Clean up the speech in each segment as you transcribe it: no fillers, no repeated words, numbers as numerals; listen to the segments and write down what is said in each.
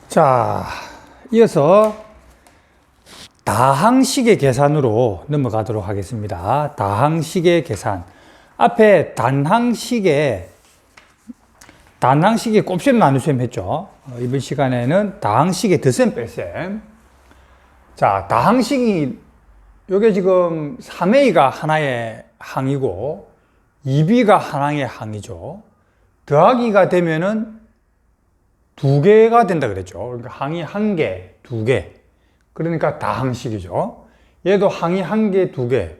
자, 이어서 다항식의 계산으로 넘어가도록 하겠습니다. 다항식의 계산. 앞에 단항식의 곱셈 나눗셈 했죠. 이번 시간에는 다항식의 덧셈 뺄셈. 자, 다항식이 요게 지금 3a가 하나의 항이고 2b가 하나의 항이죠. 더하기가 되면은 두 개가 된다 그랬죠. 그러니까 항이 한 개, 두 개. 그러니까 다항식이죠. 얘도 항이 한 개, 두 개.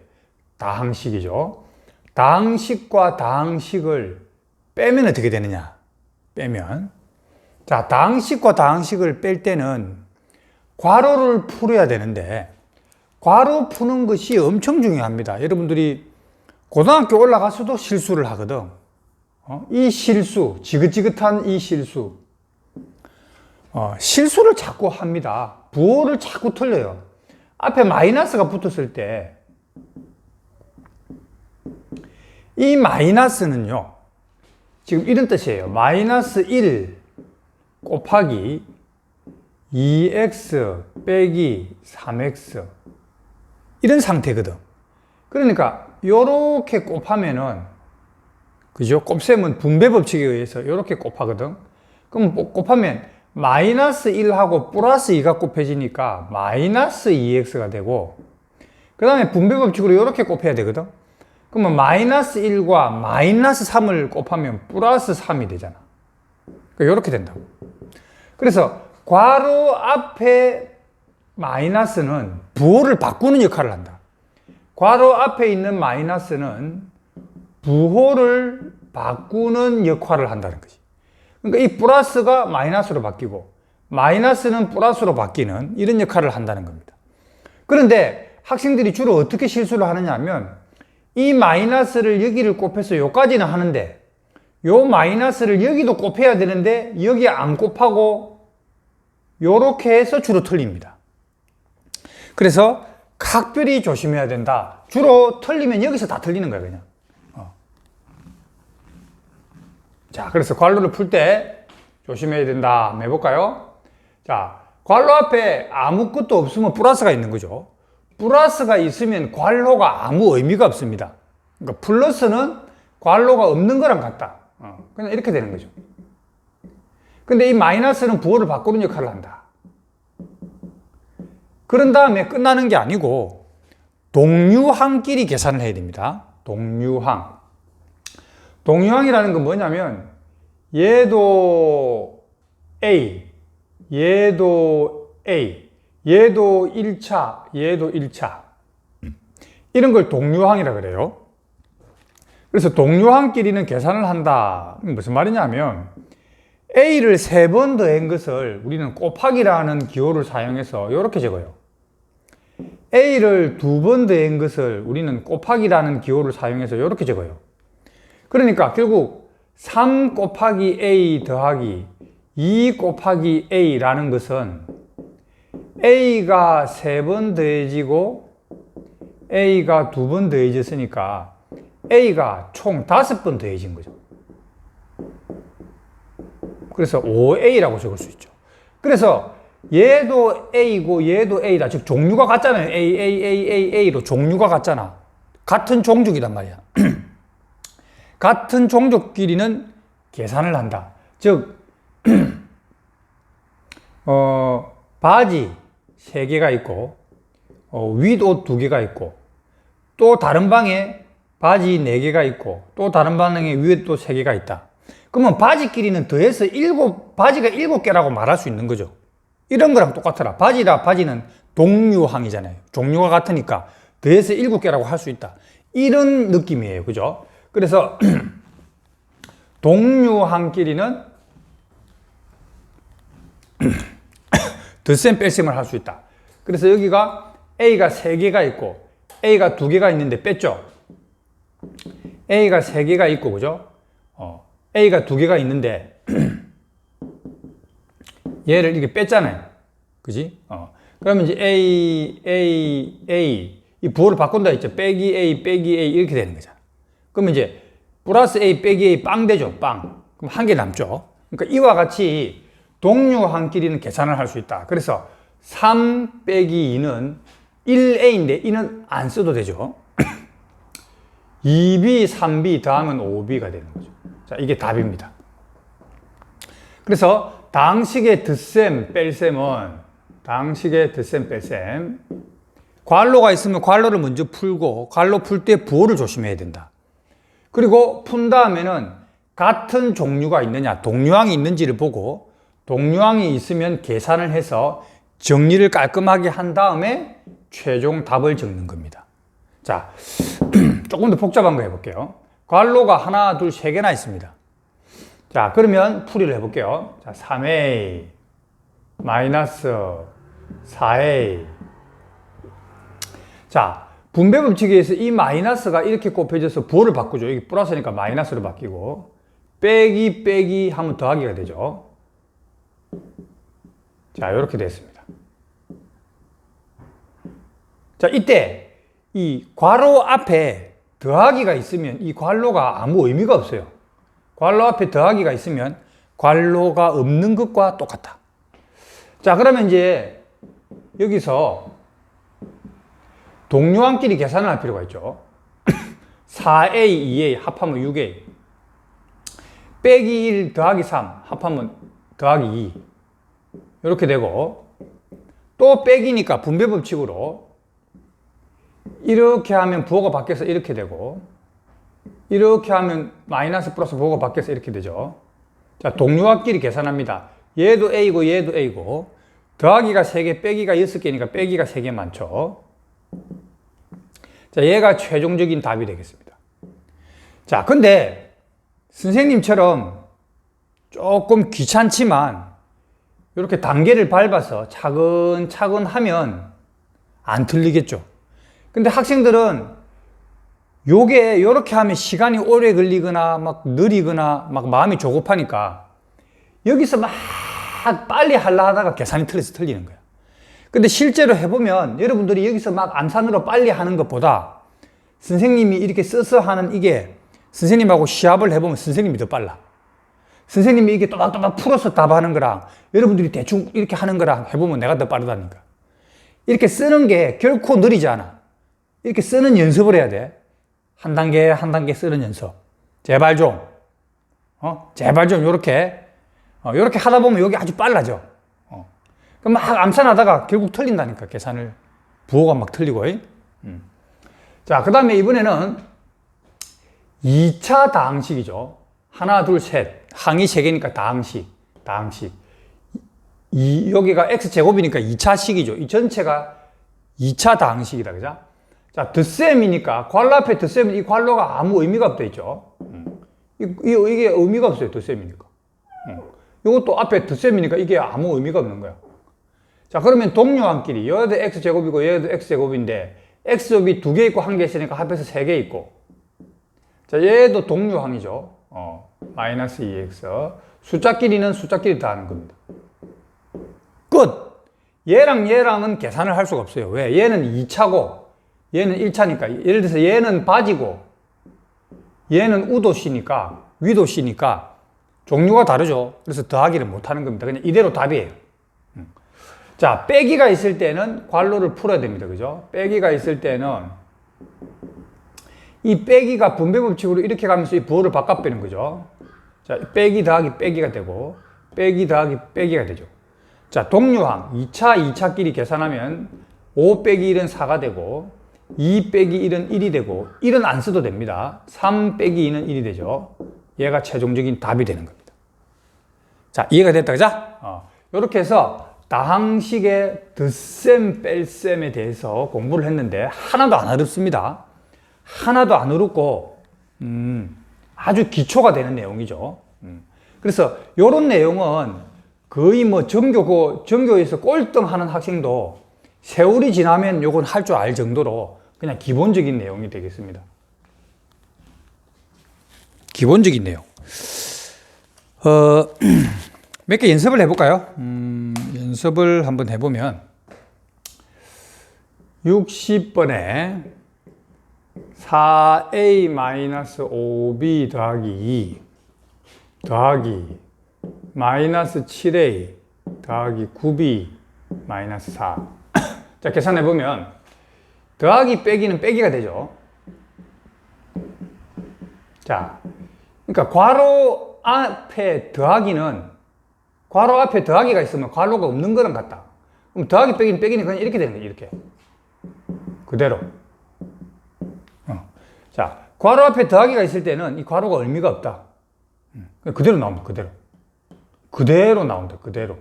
다항식이죠. 다항식과 다항식을 빼면 어떻게 되느냐? 빼면. 자, 다항식과 다항식을 뺄 때는 괄호를 풀어야 되는데, 괄호 푸는 것이 엄청 중요합니다. 여러분들이 고등학교 올라가서도 실수를 하거든. 이 실수, 지긋지긋한 이 실수. 실수를 자꾸 합니다. 부호를 자꾸 틀려요. 앞에 마이너스가 붙었을 때, 이 마이너스는요, 지금 이런 뜻이에요. 마이너스 1 곱하기 2x 빼기 3x. 이런 상태거든. 그러니까, 요렇게 곱하면은, 그죠? 곱셈은 분배 법칙에 의해서 요렇게 곱하거든. 그럼 곱하면, 마이너스 1하고 플러스 2가 곱해지니까 마이너스 2x가 되고, 그 다음에 분배 법칙으로 이렇게 곱해야 되거든. 그러면 마이너스 1과 마이너스 3을 곱하면 플러스 3이 되잖아. 그러니까 이렇게 된다고. 그래서 괄호 앞에 마이너스는 부호를 바꾸는 역할을 한다. 괄호 앞에 있는 마이너스는 부호를 바꾸는 역할을 한다는 거지. 그러니까 이 플러스가 마이너스로 바뀌고 마이너스는 플러스로 바뀌는 이런 역할을 한다는 겁니다. 그런데 학생들이 주로 어떻게 실수를 하느냐 하면 이 마이너스를 여기를 곱해서 여기까지는 하는데 요 마이너스를 여기도 곱해야 되는데 여기 안 곱하고 요렇게 해서 주로 틀립니다. 그래서 각별히 조심해야 된다. 주로 틀리면 여기서 다 틀리는 거야 그냥. 자, 그래서 괄호를 풀 때 조심해야 된다. 한번 해볼까요? 자, 괄호 앞에 아무것도 없으면 플러스가 있는 거죠. 플러스가 있으면 괄호가 아무 의미가 없습니다. 그러니까 플러스는 괄호가 없는 거랑 같다. 그냥 이렇게 되는 거죠. 근데 이 마이너스는 부호를 바꾸는 역할을 한다. 그런 다음에 끝나는 게 아니고 동류항끼리 계산을 해야 됩니다. 동류항. 동류항이라는 건 뭐냐면 얘도 A, 얘도 A, 얘도 1차, 얘도 1차. 이런 걸 동류항이라 그래요. 그래서 동류항끼리는 계산을 한다. 무슨 말이냐면 A를 3번 더한 것을 우리는 곱하기라는 기호를 사용해서 이렇게 적어요. A를 2번 더한 것을 우리는 곱하기라는 기호를 사용해서 이렇게 적어요. 그러니까 결국 3 곱하기 A 더하기 2 곱하기 A라는 것은 A가 3번 더해지고 A가 2번 더해졌으니까 A가 총 5번 더해진 거죠. 그래서 5A라고 적을 수 있죠. 그래서 얘도 A고 얘도 A다. 즉 종류가 같잖아요. A로 종류가 같잖아. 같은 종족이란 말이야. 같은 종족끼리는 계산을 한다. 즉 바지 3개가 있고 윗옷 2개가 있고 또 다른 방에 바지 4개가 있고 또 다른 방에 윗옷 3개가 있다. 그러면 바지끼리는 더해서 바지가 7개라고 말할 수 있는 거죠. 이런 거랑 똑같더라. 바지는 동류항이잖아요. 종류가 같으니까 더해서 7개라고 할 수 있다. 이런 느낌이에요. 그죠? 그래서 동류항끼리는 덧셈 뺄셈을 할 수 있다. 그래서 여기가 A가 3개가 있고 A가 2개가 있는데 뺐죠. A가 3개가 있고 그죠? A가 2개가 있는데 얘를 이렇게 뺐잖아요. 그지? 그러면 이제 A 이 부호를 바꾼다 했죠. 빼기 A 이렇게 되는 거잖아. 그러면 이제 플러스 A 빼기 A 빵 되죠. 빵. 그럼 한 개 남죠. 그러니까 이와 같이 동류항끼리는 계산을 할 수 있다. 그래서 3 빼기 2는 1a인데 2는 안 써도 되죠. 2b, 3b 더하면 5b가 되는 거죠. 자, 이게 답입니다. 그래서 다항식의 덧셈, 뺄셈은 다항식의 덧셈, 뺄셈 괄호가 있으면 괄호를 먼저 풀고 괄호 풀 때 부호를 조심해야 된다. 그리고 푼 다음에는 같은 종류가 있느냐, 동류항이 있는지를 보고 동류항이 있으면 계산을 해서 정리를 깔끔하게 한 다음에 최종 답을 적는 겁니다. 자, 조금 더 복잡한 거 해볼게요. 괄호가 하나, 둘, 세 개나 있습니다. 자, 그러면 풀이를 해볼게요. 자, 3a 마이너스 4a. 자, 분배 법칙에 의해서 이 마이너스가 이렇게 곱해져서 부호를 바꾸죠. 여기 플러스니까 마이너스로 바뀌고, 빼기 빼기 하면 더하기가 되죠. 자, 이렇게 됐습니다. 자, 이때 이 괄호 앞에 더하기가 있으면 이 괄호가 아무 의미가 없어요. 괄호 앞에 더하기가 있으면 괄호가 없는 것과 똑같다. 자, 그러면 이제 여기서 동류항끼리 계산을 할 필요가 있죠. 4a, 2a 합하면 6a 빼기 1 더하기 3 합하면 더하기 2 이렇게 되고, 또 빼기니까 분배 법칙으로 이렇게 하면 부호가 바뀌어서 이렇게 되고, 이렇게 하면 마이너스 플러스 부호가 바뀌어서 이렇게 되죠. 자, 동류항끼리 계산합니다. 얘도 a고 얘도 a고, 더하기가 3개 빼기가 6개니까 빼기가 3개 많죠. 자, 얘가 최종적인 답이 되겠습니다. 자, 근데 선생님처럼 조금 귀찮지만 이렇게 단계를 밟아서 차근차근 하면 안 틀리겠죠. 근데 학생들은 요게 이렇게 하면 시간이 오래 걸리거나 막 느리거나 막 마음이 조급하니까 여기서 막 빨리 하려 하다가 계산이 틀려서 틀리는 거야. 근데 실제로 해보면 여러분들이 여기서 막 암산으로 빨리 하는 것보다 선생님이 이렇게 써서 하는 이게 선생님하고 시합을 해보면 선생님이 더 빨라. 선생님이 이게 또박또박 풀어서 답하는 거랑 여러분들이 대충 이렇게 하는 거랑 해보면 내가 더 빠르다니까. 이렇게 쓰는 게 결코 느리지 않아. 이렇게 쓰는 연습을 해야 돼. 한 단계 한 단계 쓰는 연습. 제발 좀. 제발 좀 요렇게. 요렇게 하다 보면 여기 아주 빨라져. 그럼 막 암산하다가 결국 틀린다니까, 계산을. 부호가 막 틀리고. 자, 그 다음에 이번에는 2차 다항식이죠. 하나, 둘, 셋. 항이 3개니까 다항식. 여기가 x제곱이니까 2차식이죠. 이 전체가 2차 다항식이다. 그죠? 자, 덧셈이니까, 괄호 앞에 덧셈은 이 괄호가 아무 의미가 없다 했죠. 이게 의미가 없어요. 덧셈이니까. 이것도 앞에 덧셈이니까 이게 아무 의미가 없는 거야. 자, 그러면 동류항끼리 얘도 x제곱이고 얘도 x제곱인데 x제곱이 2개 있고 1개 있으니까 합해서 3개 있고, 자, 얘도 동류항이죠. 마이너스 2x. 숫자끼리는 숫자끼리 다 하는 겁니다. 끝! 얘랑 얘랑은 계산을 할 수가 없어요. 왜? 얘는 2차고 얘는 1차니까. 예를 들어서 얘는 바지고 얘는 우도씨니까, 위도씨니까 종류가 다르죠. 그래서 더하기를 못 하는 겁니다. 그냥 이대로 답이에요. 자, 빼기가 있을 때는 괄호를 풀어야 됩니다. 그죠? 빼기가 있을 때는 이 빼기가 분배 법칙으로 이렇게 가면서 이 부호를 바꿔 빼는 거죠. 자, 빼기 더하기 빼기가 되고, 빼기 더하기 빼기가 되죠. 자, 동류항 2차끼리 계산하면 5 빼기 1은 4가 되고, 2 빼기 1은 1이 되고, 1은 안 써도 됩니다. 3 빼기 2는 1이 되죠. 얘가 최종적인 답이 되는 겁니다. 자, 이해가 됐다, 그죠? 이렇게 해서 다항식의 덧셈, 뺄셈에 대해서 공부를 했는데 하나도 안 어렵습니다. 하나도 안 어렵고 아주 기초가 되는 내용이죠. 그래서 이런 내용은 거의 뭐 전교에서 꼴등하는 학생도 세월이 지나면 요건 할 줄 알 정도로 그냥 기본적인 내용이 되겠습니다. 기본적인 내용. 몇 개 연습을 해볼까요? 연습을 한번 해보면 60번에 4a-5b 더하기 2 더하기 마이너스 7a 더하기 9b 마이너스 4. 자, 계산해보면 더하기 빼기는 빼기가 되죠. 자, 그러니까 괄호 앞에 더하기는 괄호 앞에 더하기가 있으면 괄호가 없는 거랑 같다. 그럼 더하기 빼기는 빼기는 그냥 이렇게 되는 거예요. 이렇게. 그대로. 자, 괄호 앞에 더하기가 있을 때는 이 괄호가 의미가 없다. 그대로 나온다. 그대로. 그대로 나온다. 그대로.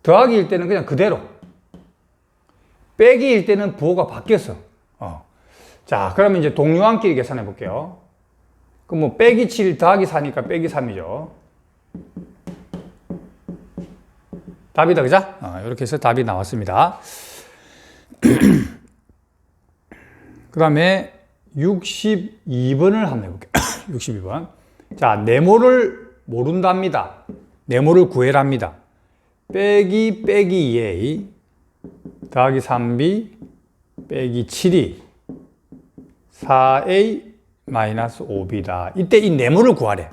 더하기일 때는 그냥 그대로. 빼기일 때는 부호가 바뀌었어. 자, 그러면 이제 동류항끼리 계산해 볼게요. 그럼 뭐 빼기 7 더하기 4니까 빼기 3이죠. 답이다, 그죠? 이렇게 해서 답이 나왔습니다. 그 다음에 62번을 한번 해볼게요. 62번. 자, 네모를 모른답니다. 네모를 구해랍니다. 빼기 2a 더하기 3b 빼기 7이 4a 마이너스 5b다. 이때 이 네모를 구하래.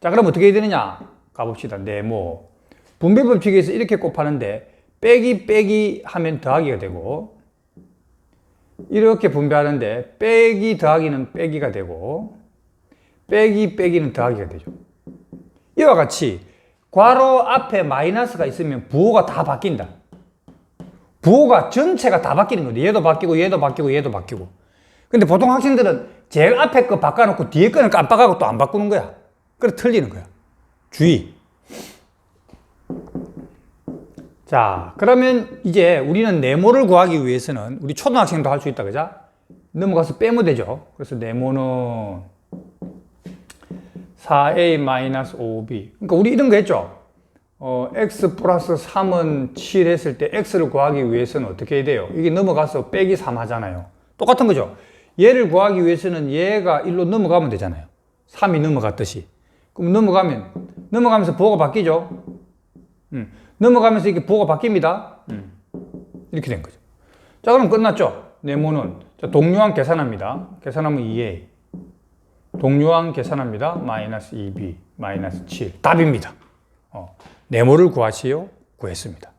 자, 그럼 어떻게 해야 되느냐? 가봅시다. 네모. 분배 법칙에서 이렇게 곱하는데 빼기 하면 더하기가 되고, 이렇게 분배하는데 빼기 더하기는 빼기가 되고, 빼기는 더하기가 되죠. 이와 같이 괄호 앞에 마이너스가 있으면 부호가 다 바뀐다. 부호가 전체가 다 바뀌는 거죠. 얘도 바뀌고 얘도 바뀌고 얘도 바뀌고. 근데 보통 학생들은 제일 앞에 거 바꿔놓고 뒤에 거는 깜빡하고 또 안 바꾸는 거야. 그래서 틀리는 거야. 주의. 자, 그러면 이제 우리는 네모를 구하기 위해서는 우리 초등학생도 할 수 있다, 그죠? 넘어가서 빼면 되죠. 그래서 네모는 4a-5b. 그러니까 우리 이런 거 했죠? x 플러스 3은 7 했을 때 x를 구하기 위해서는 어떻게 해야 돼요? 이게 넘어가서 빼기 3 하잖아요. 똑같은 거죠. 얘를 구하기 위해서는 얘가 1로 넘어가면 되잖아요. 3이 넘어갔듯이. 그럼 넘어가면서 부호가 바뀌죠? 넘어가면서 이렇게 부호가 바뀝니다. 이렇게 된 거죠. 자, 그럼 끝났죠? 네모는. 자, 동류항 계산합니다. 계산하면 2a. 동류항 계산합니다. 마이너스 2b, 마이너스 7. 답입니다. 네모를 구하시오. 구했습니다.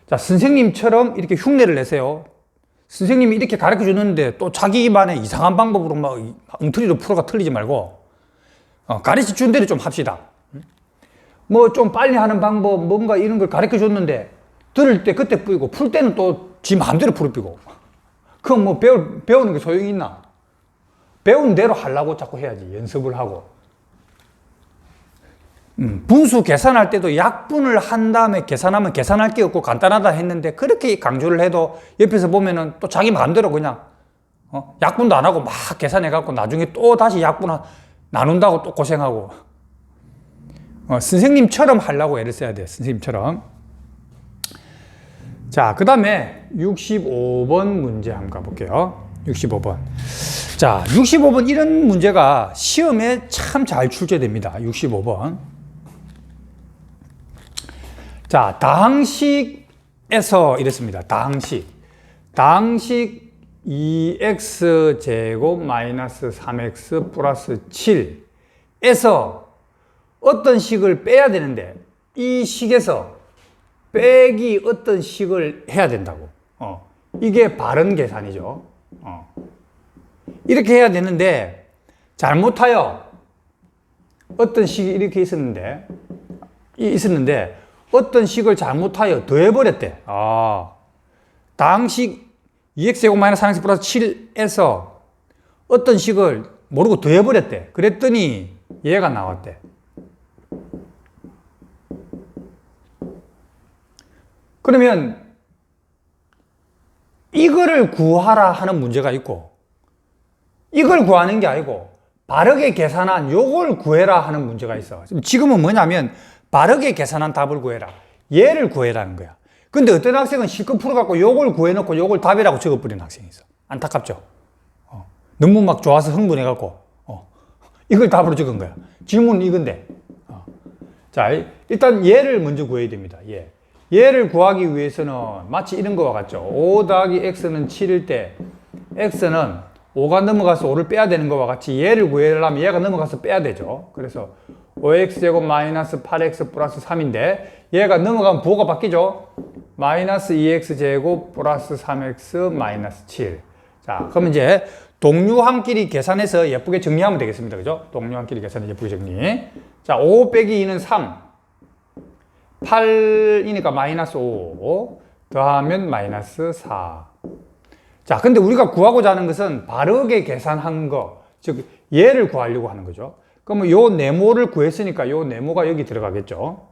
자, 선생님처럼 이렇게 흉내를 내세요. 선생님이 이렇게 가르쳐 주는데 또 자기만의 이상한 방법으로 막 엉터리로 풀어가 틀리지 말고, 가르쳐 준 대로 좀 합시다. 뭐 좀 빨리 하는 방법, 뭔가 이런 걸 가르쳐 줬는데, 들을 때 그때 뿌이고, 풀 때는 또 지 마음대로 풀어뿌이고. 그럼 뭐 배우는 게 소용이 있나? 배운 대로 하려고 자꾸 해야지. 연습을 하고. 분수 계산할 때도 약분을 한 다음에 계산하면 계산할 게 없고 간단하다 했는데, 그렇게 강조를 해도 옆에서 보면은 또 자기 마음대로 그냥 약분도 안 하고 막 계산해갖고 나중에 또 다시 약분 나눈다고 또 고생하고. 선생님처럼 하려고 애를 써야 돼요. 선생님처럼. 자, 그 다음에 65번 문제 한번 가볼게요. 65번. 자, 65번 이런 문제가 시험에 참 잘 출제됩니다. 65번. 자, 다항식에서 이랬습니다. 다항식 2x제곱 마이너스 3x 플러스 7에서 어떤 식을 빼야 되는데, 이 식에서 빼기 어떤 식을 해야 된다고. 이게 바른 계산이죠. 이렇게 해야 되는데, 잘못하여 어떤 식이 이렇게 있었는데 어떤 식을 잘못하여 더해버렸대. 다항식 2x제곱 마이너스 3x 플러스 7에서 어떤 식을 모르고 더해버렸대. 그랬더니 얘가 나왔대. 그러면 이거를 구하라 하는 문제가 있고, 이걸 구하는 게 아니고 바르게 계산한 요걸 구해라 하는 문제가 있어. 지금은 뭐냐면 바르게 계산한 답을 구해라, 얘를 구해라는 거야. 근데 어떤 학생은 실컷 풀어갖고 요걸 구해놓고 요걸 답이라고 적어버리는 학생이 있어. 안타깝죠? 너무 막 좋아서 흥분해갖고 이걸 답으로 적은 거야. 질문은 이건데. 자, 일단 얘를 먼저 구해야 됩니다. 얘를 구하기 위해서는 마치 이런 거와 같죠. 5 더하기 x는 7일 때 x는 5가 넘어가서 5를 빼야 되는 거와 같이 얘를 구하려면 얘가 넘어가서 빼야 되죠. 그래서 5x제곱 마이너스 8x 플러스 3인데 얘가 넘어가면 부호가 바뀌죠. 마이너스 2x제곱 플러스 3x 마이너스 7. 자, 그럼 이제 동류항끼리 계산해서 예쁘게 정리하면 되겠습니다. 그죠? 동류항끼리 계산해서 예쁘게 정리. 자, 5 빼기 2는 3. 8이니까 마이너스 5. 더하면 마이너스 4. 자, 근데 우리가 구하고자 하는 것은 바르게 계산한 거, 즉 얘를 구하려고 하는 거죠. 그러면 요 네모를 구했으니까 요 네모가 여기 들어가겠죠.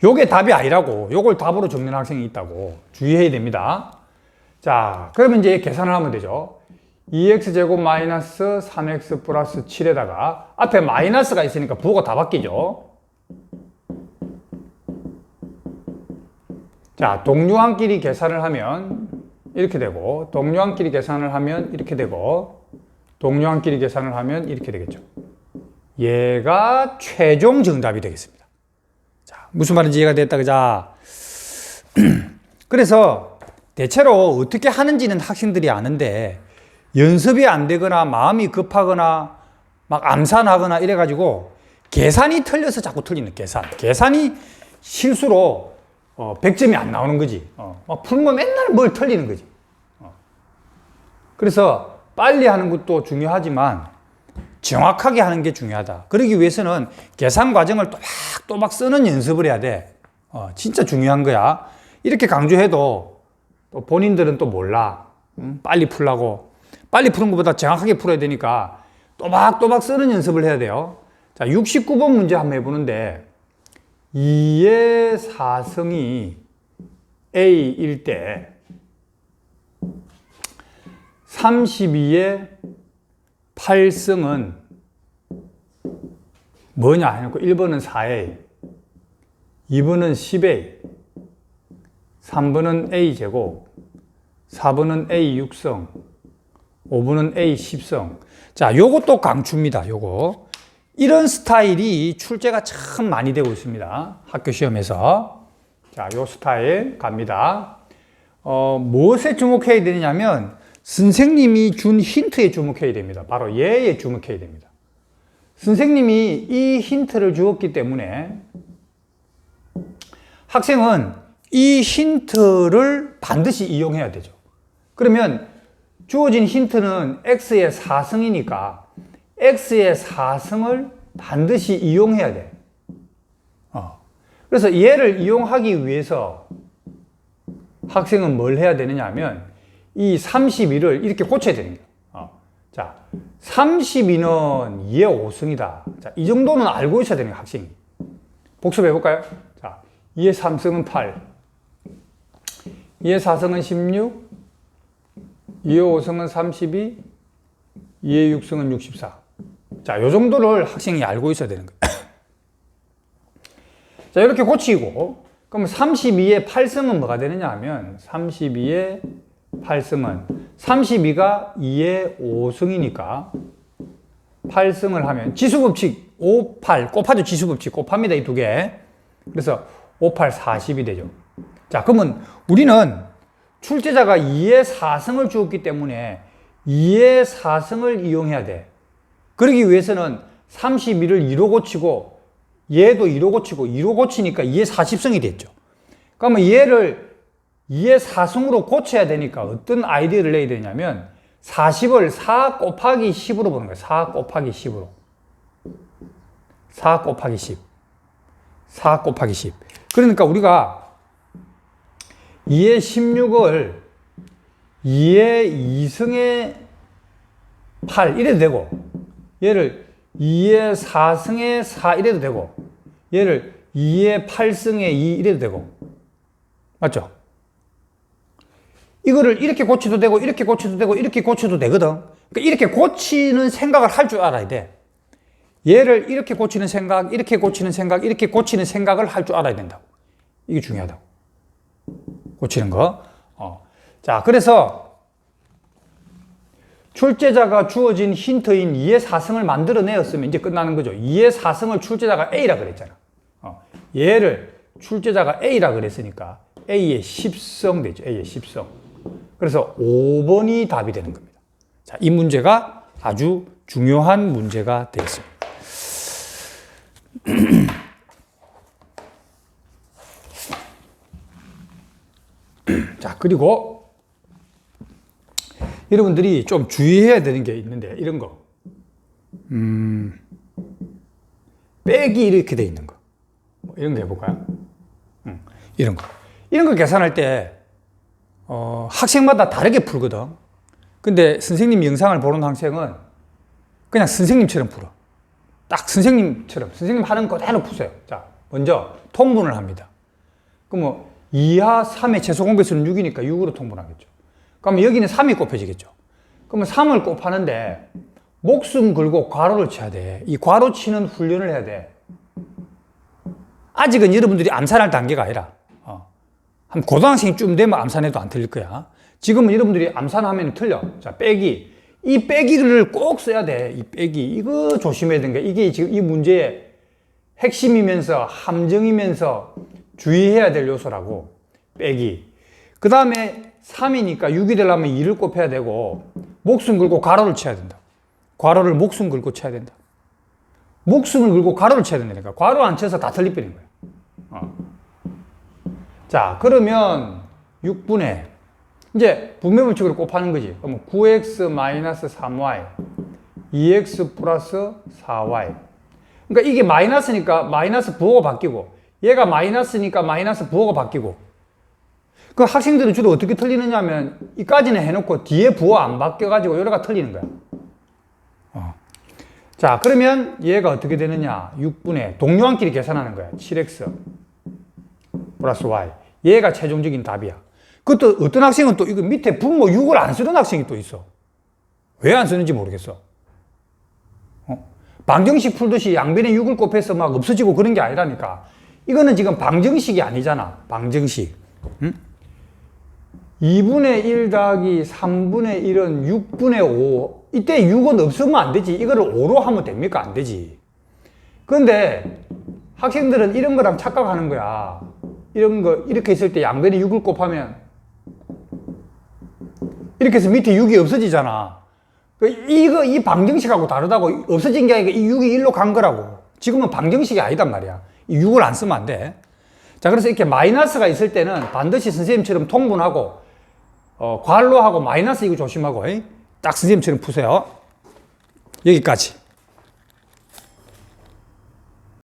요게 답이 아니라고. 요걸 답으로 적는 학생이 있다고 주의해야 됩니다. 자, 그러면 이제 계산을 하면 되죠. 2x제곱 마이너스 3x 플러스 7에다가 앞에 마이너스가 있으니까 부호가 다 바뀌죠. 자, 동류항끼리 계산을 하면 이렇게 되고, 동류항끼리 계산을 하면 이렇게 되고, 동류항끼리 계산을 하면 이렇게 되겠죠. 얘가 최종 정답이 되겠습니다. 자, 무슨 말인지 이해가 됐다, 그자? 그래서 대체로 어떻게 하는지는 학생들이 아는데 연습이 안 되거나 마음이 급하거나 막 암산하거나 이래가지고 계산이 틀려서 자꾸 틀리는 계산이 실수로 100점이 안 나오는 거지. 막 풀면 맨날 뭘 틀리는 거지. 그래서 빨리 하는 것도 중요하지만 정확하게 하는 게 중요하다. 그러기 위해서는 계산 과정을 또박또박 쓰는 연습을 해야 돼. 진짜 중요한 거야. 이렇게 강조해도 또 본인들은 또 몰라. 빨리 풀라고. 빨리 푸는 것보다 정확하게 풀어야 되니까 또박또박 쓰는 연습을 해야 돼요. 자, 69번 문제 한번 해보는데 2의 4승이 A일 때 32의 8승은 뭐냐 해놓고 1번은 4A, 2번은 10A, 3번은 A제곱, 4번은 A6승, 5번은 A10승. 자, 요것도 강추입니다. 요거. 이런 스타일이 출제가 참 많이 되고 있습니다. 학교 시험에서. 자, 요 스타일 갑니다. 무엇에 주목해야 되냐면 선생님이 준 힌트에 주목해야 됩니다. 바로 얘에 주목해야 됩니다. 선생님이 이 힌트를 주었기 때문에 학생은 이 힌트를 반드시 이용해야 되죠. 그러면 주어진 힌트는 x의 4승이니까 x의 4승을 반드시 이용해야 돼. 그래서 얘를 이용하기 위해서 학생은 뭘 해야 되느냐 하면 이 32를 이렇게 고쳐야 되는 거예요. 자, 32는 2의 5승이다. 자, 이 정도는 알고 있어야 되는 거예요, 학생이. 복습해 볼까요? 자, 2의 3승은 8, 2의 4승은 16, 2의 5승은 32, 2의 6승은 64. 자, 요 정도를 학생이 알고 있어야 되는 거예요. 자, 이렇게 고치고, 그럼 32의 8승은 뭐가 되느냐 하면, 32의 8승은, 32가 2의 5승이니까, 8승을 하면, 지수법칙 5, 8, 곱하죠, 지수법칙. 곱합니다, 이 두 개. 그래서 5, 8, 40이 되죠. 자, 그러면 우리는 출제자가 2의 4승을 주었기 때문에 2의 4승을 이용해야 돼. 그러기 위해서는 32를 2로 고치고 얘도 2로 고치고 2로 고치니까 2의 40승이 됐죠. 그러면 얘를 2의 4승으로 고쳐야 되니까 어떤 아이디어를 내야 되냐면 40을 4 곱하기 10으로 보는 거예요. 4 곱하기 10으로. 4 곱하기 10. 4 곱하기 10. 그러니까 우리가 2의 16을 2의 2승의 8 이래도 되고 얘를 2의 4승의 4 이래도 되고 얘를 2의 8승의 2 이래도 되고 맞죠? 이거를 이렇게 고쳐도 되고 이렇게 고쳐도 되고 이렇게 고쳐도 되거든. 그러니까 이렇게 고치는 생각을 할 줄 알아야 돼. 얘를 이렇게 고치는 생각, 이렇게 고치는 생각, 이렇게 고치는 생각을 할 줄 알아야 된다고. 이게 중요하다고. 고치는 거. 자, 그래서 출제자가 주어진 힌트인 2의 4승을 만들어내었으면 이제 끝나는 거죠. 2의 4승을 출제자가 A라 그랬잖아. 얘를 출제자가 A라 그랬으니까 A의 10성 되죠. A의 10성. 그래서 5번이 답이 되는 겁니다. 자, 이 문제가 아주 중요한 문제가 되겠습니다. 자, 그리고 여러분들이 좀 주의해야 되는 게 있는데, 이런 거. 빼기 이렇게 돼 있는 거. 뭐 이런 거 해볼까요? 이런 거. 이런 거 계산할 때, 학생마다 다르게 풀거든. 근데 선생님 영상을 보는 학생은 그냥 선생님처럼 풀어. 딱 선생님처럼, 선생님 하는 거 그대로 푸세요. 자, 먼저 통분을 합니다. 그럼 뭐 2하 3의 최소 공배수는 6이니까 6으로 통분하겠죠. 그러면 여기는 3이 곱해지겠죠. 그러면 3을 곱하는데 목숨 걸고 괄호를 쳐야 돼. 이 괄호 치는 훈련을 해야 돼. 아직은 여러분들이 암산할 단계가 아니라 한 고등학생쯤 되면 암산해도 안 틀릴 거야. 지금은 여러분들이 암산하면 틀려. 자, 빼기. 이 빼기를 꼭 써야 돼. 이 빼기. 이거 조심해야 되는 게 이게 지금 이 문제의 핵심이면서 함정이면서 주의해야 될 요소라고. 빼기. 그 다음에 3이니까 6이 되려면 2를 곱해야 되고 목숨 걸고 괄호를 쳐야 된다. 괄호를 목숨 걸고 쳐야 된다. 목숨을 걸고 괄호를 쳐야 된다니까. 괄호 안 쳐서 다 틀릴 뻔인 거야. 자, 그러면 6분의 이제 분배법칙으로 곱하는 거지. 그럼 9x-3y 2x 플러스 4y. 그러니까 이게 마이너스니까 마이너스 부호가 바뀌고 얘가 마이너스니까 마이너스 부호가 바뀌고. 그 학생들은 주로 어떻게 틀리느냐 하면 이까지는 해놓고 뒤에 부호 안 바뀌어가지고 여기가 틀리는 거야. 자, 그러면 얘가 어떻게 되느냐. 6분의 동료한끼리 계산하는 거야. 7x 플러스 y. 얘가 최종적인 답이야. 그것도 어떤 학생은 또 이거 밑에 분모 6을 안 쓰는 학생이 또 있어. 왜 안 쓰는지 모르겠어. 방정식 풀듯이 양변에 6을 곱해서 막 없어지고 그런 게 아니라니까. 이거는 지금 방정식이 아니잖아. 방정식. 2분의 1 더하기 3분의 1은 6분의 5. 이때 6은 없으면 안 되지. 이거를 5로 하면 됩니까? 안 되지. 그런데 학생들은 이런 거랑 착각하는 거야. 이런 거, 이렇게 했을 때 양변에 6을 곱하면 이렇게 해서 밑에 6이 없어지잖아. 이 방정식하고 다르다고. 없어진 게 아니라 이 6이 1로 간 거라고. 지금은 방정식이 아니단 말이야. 이 6을 안 쓰면 안 돼. 자, 그래서 이렇게 마이너스가 있을 때는 반드시 선생님처럼 통분하고, 괄호하고 마이너스 이거 조심하고, 딱 선생님처럼 푸세요. 여기까지.